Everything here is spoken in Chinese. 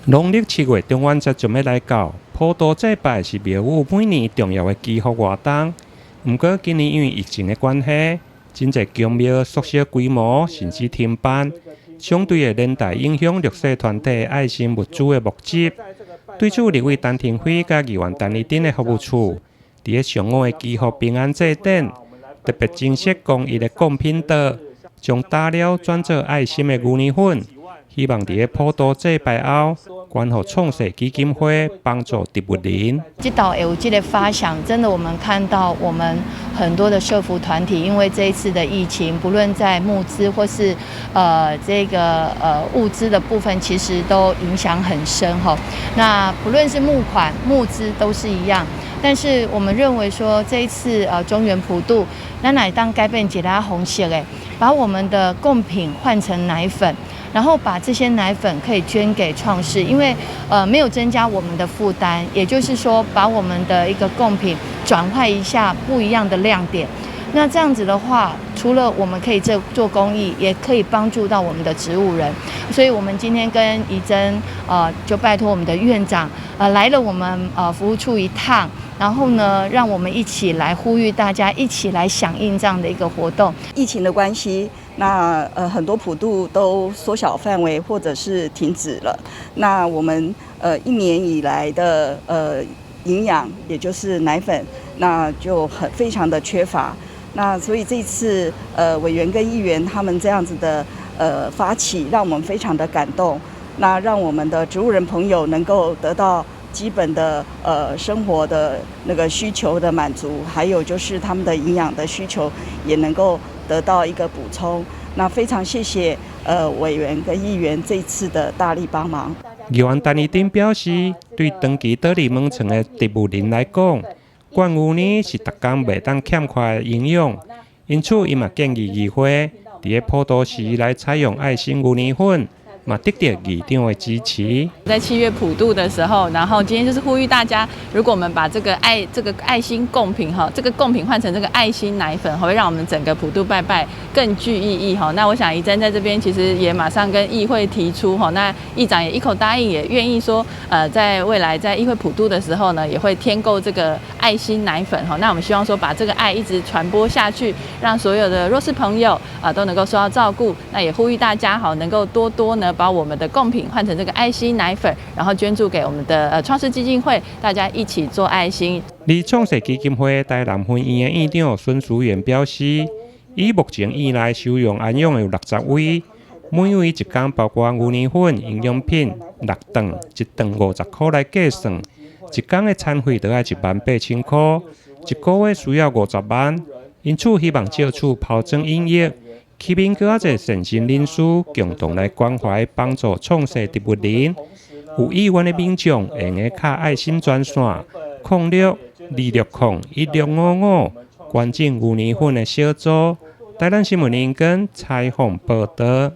农历7月中元节准备来到，普渡祭拜是庙宇每年重要的祈福活动。不过今年因为疫情的关系，真侪宫庙缩小规模，甚至停办，相对的连带影响弱势团体爱心物资的募集。对此，立委陈廷辉甲议员陈义珍的服务处，伫上午的祈福平安祭典，特别珍惜公益的贡品袋，将打料转做爱心的牛奶粉。希望在普渡祭拜后，捐予创世基金会帮助植物人。这岛有这个发想，真的我们看到我们很多的社福团体，因为这一次的疫情，不论在募资或是物资的部分，其实都影响很深哈。那不论是募款、募资都是一样。但是我们认为说，这一次中元普渡，咱来当改变一下红色诶，把我们的贡品换成奶粉。然后把这些奶粉可以捐给创世，因为没有增加我们的负担，也就是说把我们的一个贡品转换一下不一样的亮点。那这样子的话，除了我们可以做公益，也可以帮助到我们的植物人。所以我们今天跟怡珍就拜托我们的院长来了我们服务处一趟，然后呢，让我们一起来呼吁大家一起来响应这样的一个活动。疫情的关系，那很多普渡都缩小范围或者是停止了。那我们1年以来的营养，也就是奶粉，那就非常的缺乏。那所以这次委员跟议员他们这样子的发起，让我们非常的感动。那让我们的植物人朋友能够得到基本的生活的那个需求的满足，还有就是他们的营养的需求也能够得到一个补充。那非常谢谢委员跟议员这次的大力帮忙。议员陈义珍表示，对长期倒立门床的植物人来讲，灌牛奶是逐工袂当欠缺的营养，因此伊嘛建议议会伫普渡时来采用爱心牛奶粉。嘛，得到议长的支持。在7月普渡的时候，然后今天就是呼吁大家，如果我们把这个爱心贡品哈，这个贡品换成这个爱心奶粉，会让我们整个普渡拜拜更具意义哈。那我想怡珍在这边其实也马上跟议会提出哈，那议长也一口答应，也愿意说在未来在议会普渡的时候呢，也会添购这个爱心奶粉哈。那我们希望说把这个爱一直传播下去，让所有的弱势朋友都能够受到照顾。那也呼吁大家好，能够多呢。把我们的贡品换成这个爱心奶粉，然后捐助给我们的创世基金会，大家一起做爱心。而创世基金会台南分院的院长孙淑媛表示，以目前以来收容安养有60位，每位一天包括牛奶粉、营养品、6顿，一顿50块来计算，一天的餐费就要18000块，一个月需要50万，因此希望借此抛砖引玉。吸引更侪善心人士共同来关怀帮助创世植物人，有意愿的民众会用卡爱心专线0626011655捐赠牛奶粉的小组。台南新闻联播采访报道。